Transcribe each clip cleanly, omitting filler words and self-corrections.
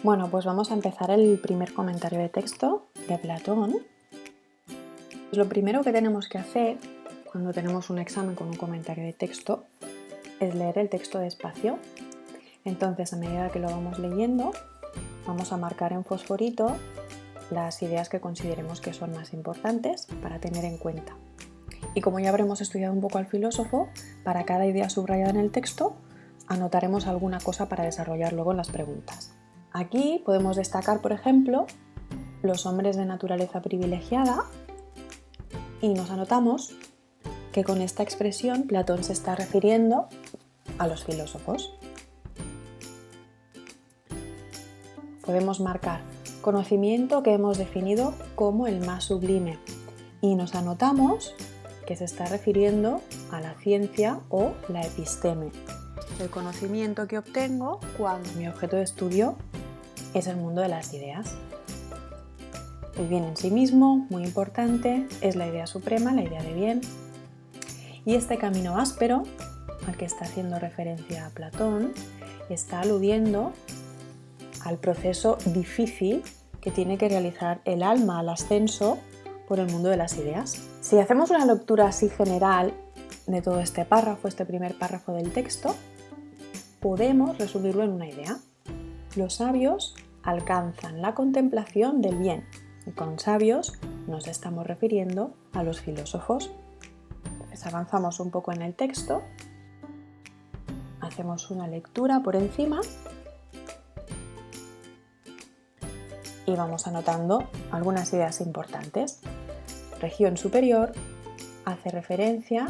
Bueno, pues vamos a empezar el primer comentario de texto de Platón. Pues lo primero que tenemos que hacer cuando tenemos un examen con un comentario de texto es leer el texto despacio. Entonces, a medida que lo vamos leyendo, vamos a marcar en fosforito las ideas que consideremos que son más importantes para tener en cuenta. Y como ya habremos estudiado un poco al filósofo, para cada idea subrayada en el texto, anotaremos alguna cosa para desarrollar luego en las preguntas. Aquí podemos destacar, por ejemplo, los hombres de naturaleza privilegiada y nos anotamos que con esta expresión Platón se está refiriendo a los filósofos. Podemos marcar conocimiento que hemos definido como el más sublime y nos anotamos que se está refiriendo a la ciencia o la episteme, el conocimiento que obtengo cuando mi objeto de estudio es el mundo de las ideas. El bien en sí mismo, muy importante, es la idea suprema, la idea de bien. Y este camino áspero, al que está haciendo referencia Platón, está aludiendo al proceso difícil que tiene que realizar el alma al ascenso por el mundo de las ideas. Si hacemos una lectura así general de todo este párrafo, este primer párrafo del texto, podemos resumirlo en una idea. Los sabios alcanzan la contemplación del bien, y con sabios nos estamos refiriendo a los filósofos. Entonces avanzamos un poco en el texto, hacemos una lectura por encima y vamos anotando algunas ideas importantes. Región superior hace referencia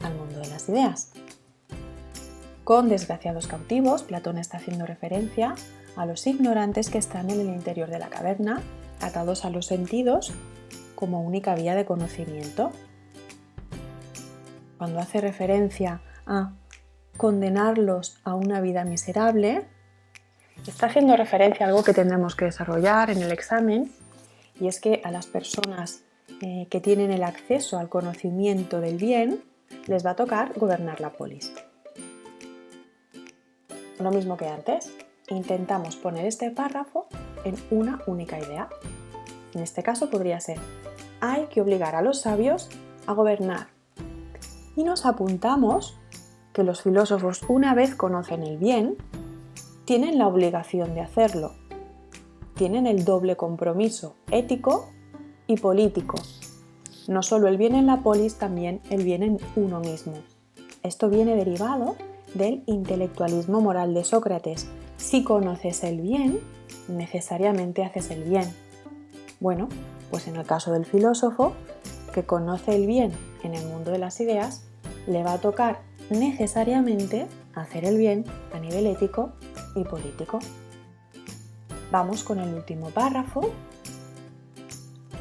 al mundo de las ideas. Con desgraciados cautivos, Platón está haciendo referencia a los ignorantes que están en el interior de la caverna, atados a los sentidos como única vía de conocimiento. Cuando hace referencia a condenarlos a una vida miserable, está haciendo referencia a algo que tendremos que desarrollar en el examen, y es que a las personas que tienen el acceso al conocimiento del bien, les va a tocar gobernar la polis. Lo mismo que antes, intentamos poner este párrafo en una única idea. En este caso podría ser: hay que obligar a los sabios a gobernar. Y nos apuntamos que los filósofos, una vez conocen el bien, tienen la obligación de hacerlo. Tienen el doble compromiso ético y político. No solo el bien en la polis, también el bien en uno mismo. Esto viene derivado del intelectualismo moral de Sócrates. Si conoces el bien, necesariamente haces el bien. Bueno, pues en el caso del filósofo, que conoce el bien en el mundo de las ideas, le va a tocar necesariamente hacer el bien a nivel ético y político. Vamos con el último párrafo.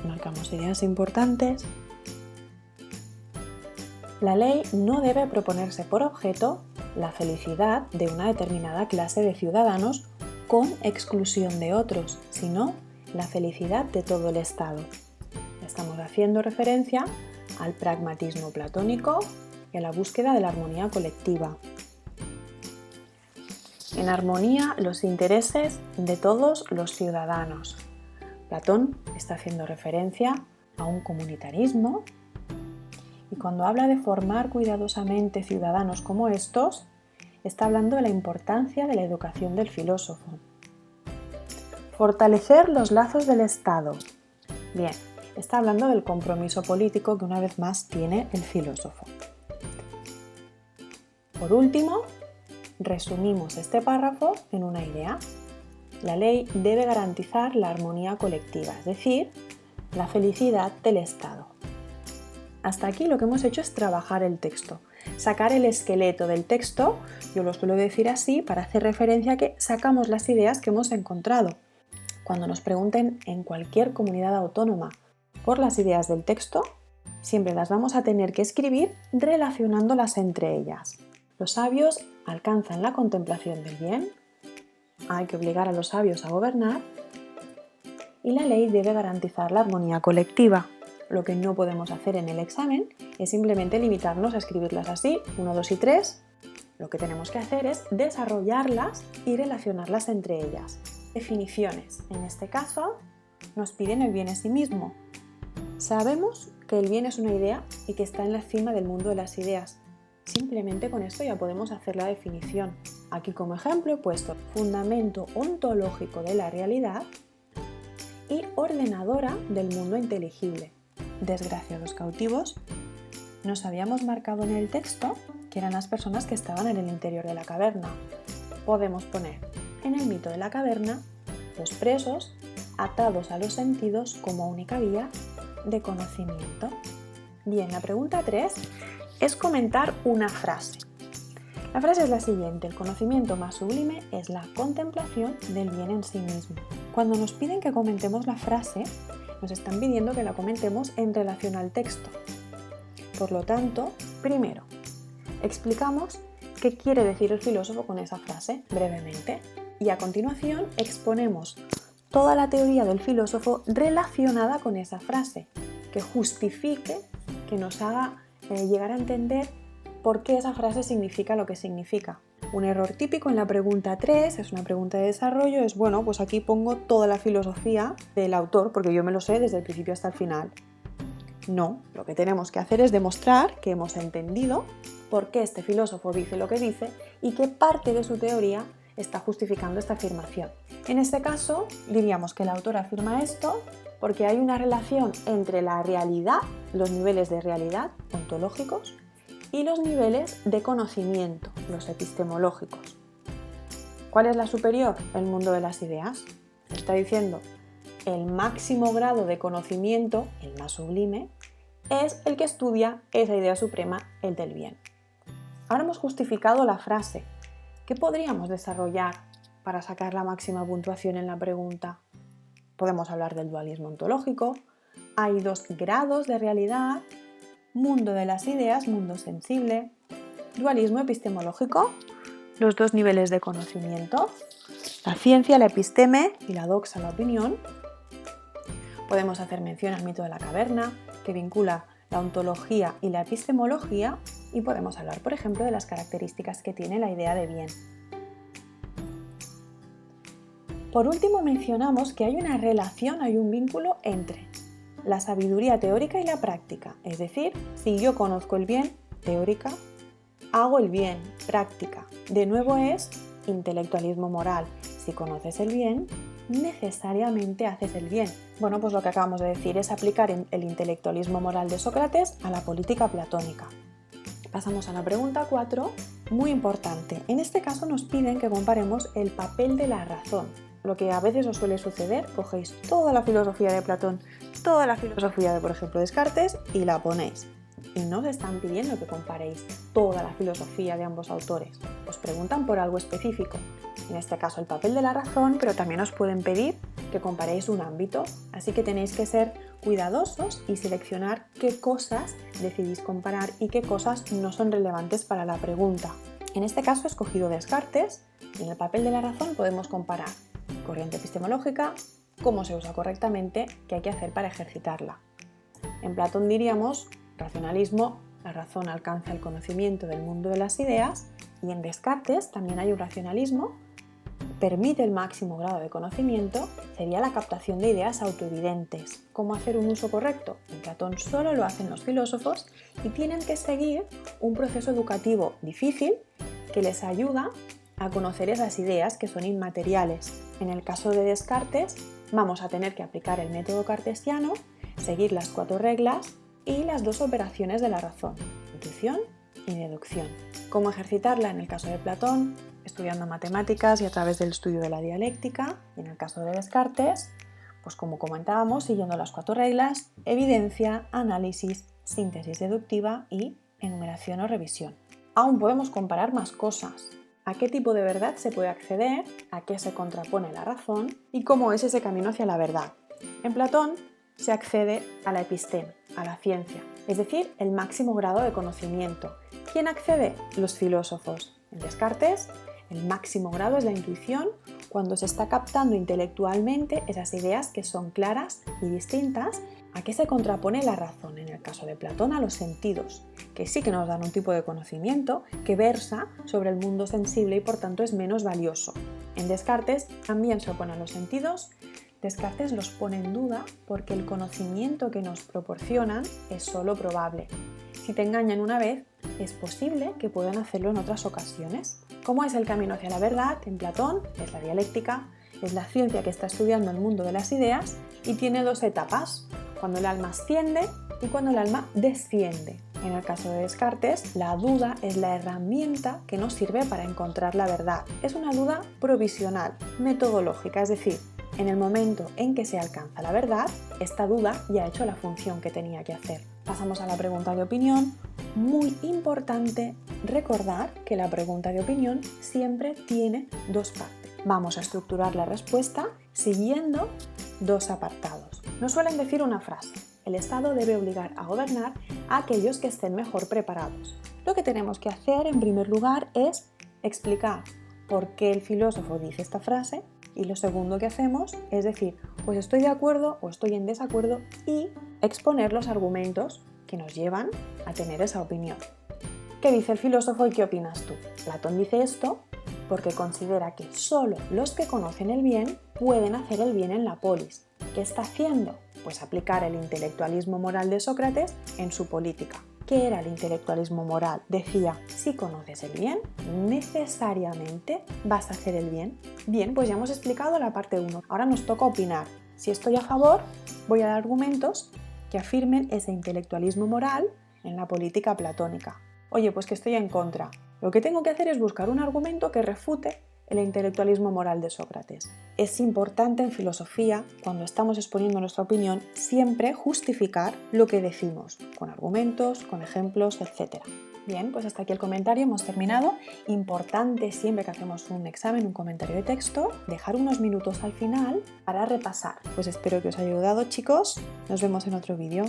Marcamos ideas importantes. La ley no debe proponerse por objeto la felicidad de una determinada clase de ciudadanos con exclusión de otros, sino la felicidad de todo el Estado. Estamos haciendo referencia al pragmatismo platónico y a la búsqueda de la armonía colectiva. En armonía los intereses de todos los ciudadanos. Platón está haciendo referencia a un comunitarismo, y cuando habla de formar cuidadosamente ciudadanos como estos, está hablando de la importancia de la educación del filósofo. Fortalecer los lazos del Estado. Bien, está hablando del compromiso político que una vez más tiene el filósofo. Por último, resumimos este párrafo en una idea. La ley debe garantizar la armonía colectiva, es decir, la felicidad del Estado. Hasta aquí lo que hemos hecho es trabajar el texto, sacar el esqueleto del texto. Yo lo suelo decir así para hacer referencia a que sacamos las ideas que hemos encontrado. Cuando nos pregunten en cualquier comunidad autónoma por las ideas del texto, siempre las vamos a tener que escribir relacionándolas entre ellas. Los sabios alcanzan la contemplación del bien, hay que obligar a los sabios a gobernar, y la ley debe garantizar la armonía colectiva. Lo que no podemos hacer en el examen es simplemente limitarnos a escribirlas así, 1, 2 y 3, Lo que tenemos que hacer es desarrollarlas y relacionarlas entre ellas. Definiciones. En este caso, nos piden el bien en sí mismo. Sabemos que el bien es una idea y que está en la cima del mundo de las ideas. Simplemente con esto ya podemos hacer la definición. Aquí como ejemplo he puesto fundamento ontológico de la realidad y ordenadora del mundo inteligible. Desgraciados cautivos, nos habíamos marcado en el texto que eran las personas que estaban en el interior de la caverna. Podemos poner en el mito de la caverna los presos atados a los sentidos como única vía de conocimiento. Bien, la pregunta 3 es comentar una frase. La frase es la siguiente: el conocimiento más sublime es la contemplación del bien en sí mismo. Cuando nos piden que comentemos la frase, nos están pidiendo que la comentemos en relación al texto. Por lo tanto, primero, explicamos qué quiere decir el filósofo con esa frase, brevemente, y a continuación exponemos toda la teoría del filósofo relacionada con esa frase, que justifique, que nos haga llegar a entender por qué esa frase significa lo que significa. Un error típico en la pregunta 3, es una pregunta de desarrollo, es bueno, pues aquí pongo toda la filosofía del autor porque yo me lo sé desde el principio hasta el final. No, lo que tenemos que hacer es demostrar que hemos entendido por qué este filósofo dice lo que dice y qué parte de su teoría está justificando esta afirmación. En este caso, diríamos que el autor afirma esto porque hay una relación entre la realidad, los niveles de realidad ontológicos, y los niveles de conocimiento, los epistemológicos. ¿Cuál es la superior? El mundo de las ideas. Está diciendo, el máximo grado de conocimiento, el más sublime, es el que estudia esa idea suprema, el del bien. Ahora hemos justificado la frase. ¿Qué podríamos desarrollar para sacar la máxima puntuación en la pregunta? Podemos hablar del dualismo ontológico. Hay 2 grados de realidad: mundo de las ideas, mundo sensible. Dualismo epistemológico, los 2 niveles de conocimiento, la ciencia, la episteme, y la doxa, la opinión. Podemos hacer mención al mito de la caverna, que vincula la ontología y la epistemología, y podemos hablar, por ejemplo, de las características que tiene la idea de bien. Por último, mencionamos que hay una relación, hay un vínculo entre la sabiduría teórica y la práctica. Es decir, si yo conozco el bien, teórica, hago el bien, práctica. De nuevo es intelectualismo moral. Si conoces el bien, necesariamente haces el bien. Bueno, pues lo que acabamos de decir es aplicar el intelectualismo moral de Sócrates a la política platónica. Pasamos a la pregunta 4, muy importante. En este caso nos piden que comparemos el papel de la razón. Lo que a veces os suele suceder, cogéis toda la filosofía de Platón, toda la filosofía de, por ejemplo, Descartes, y la ponéis. Y no os están pidiendo que comparéis toda la filosofía de ambos autores. Os preguntan por algo específico. En este caso el papel de la razón, pero también os pueden pedir que comparéis un ámbito. Así que tenéis que ser cuidadosos y seleccionar qué cosas decidís comparar y qué cosas no son relevantes para la pregunta. En este caso he escogido Descartes y en el papel de la razón podemos comparar corriente epistemológica, cómo se usa correctamente, qué hay que hacer para ejercitarla. En Platón diríamos racionalismo, la razón alcanza el conocimiento del mundo de las ideas, y en Descartes también hay un racionalismo, permite el máximo grado de conocimiento, sería la captación de ideas autoevidentes. ¿Cómo hacer un uso correcto? En Platón solo lo hacen los filósofos y tienen que seguir un proceso educativo difícil que les ayuda a conocer esas ideas que son inmateriales. En el caso de Descartes, vamos a tener que aplicar el método cartesiano, seguir las 4 reglas y las 2 operaciones de la razón, intuición y deducción. ¿Cómo ejercitarla? En el caso de Platón, estudiando matemáticas y a través del estudio de la dialéctica, y en el caso de Descartes, pues como comentábamos, siguiendo las 4 reglas: evidencia, análisis, síntesis deductiva y enumeración o revisión. Aún podemos comparar más cosas. ¿A qué tipo de verdad se puede acceder? ¿A qué se contrapone la razón? ¿Y cómo es ese camino hacia la verdad? En Platón se accede a la episteme, a la ciencia, es decir, el máximo grado de conocimiento. ¿Quién accede? Los filósofos. En Descartes, el máximo grado es la intuición, cuando se está captando intelectualmente esas ideas que son claras y distintas ¿A qué se contrapone la razón? En el caso de Platón, a los sentidos, que sí que nos dan un tipo de conocimiento que versa sobre el mundo sensible y por tanto es menos valioso. En Descartes también se opone a los sentidos. Descartes los pone en duda porque el conocimiento que nos proporcionan es solo probable. Si te engañan una vez, es posible que puedan hacerlo en otras ocasiones. ¿Cómo es el camino hacia la verdad? En Platón es la dialéctica, es la ciencia que está estudiando el mundo de las ideas y tiene dos etapas, cuando el alma asciende y cuando el alma desciende. En el caso de Descartes, la duda es la herramienta que nos sirve para encontrar la verdad. Es una duda provisional, metodológica, es decir, en el momento en que se alcanza la verdad, esta duda ya ha hecho la función que tenía que hacer. Pasamos a la pregunta de opinión. Muy importante recordar que la pregunta de opinión siempre tiene dos partes. Vamos a estructurar la respuesta siguiendo dos apartados. Nos suelen decir una frase: el Estado debe obligar a gobernar a aquellos que estén mejor preparados. Lo que tenemos que hacer en primer lugar es explicar por qué el filósofo dice esta frase, y lo segundo que hacemos es decir, pues estoy de acuerdo o estoy en desacuerdo, y exponer los argumentos que nos llevan a tener esa opinión. ¿Qué dice el filósofo y qué opinas tú? Platón dice esto porque considera que solo los que conocen el bien pueden hacer el bien en la polis. ¿Qué está haciendo? Pues aplicar el intelectualismo moral de Sócrates en su política. ¿Qué era el intelectualismo moral? Decía, si conoces el bien, necesariamente vas a hacer el bien. Bien, pues ya hemos explicado la parte 1. Ahora nos toca opinar. Si estoy a favor, voy a dar argumentos que afirmen ese intelectualismo moral en la política platónica. Oye, pues que estoy en contra. Lo que tengo que hacer es buscar un argumento que refute el intelectualismo moral de Sócrates. Es importante en filosofía, cuando estamos exponiendo nuestra opinión, siempre justificar lo que decimos, con argumentos, con ejemplos, etc. Bien, pues hasta aquí el comentario, hemos terminado. Importante siempre que hacemos un examen, un comentario de texto, dejar unos minutos al final para repasar. Pues espero que os haya ayudado, chicos. Nos vemos en otro vídeo.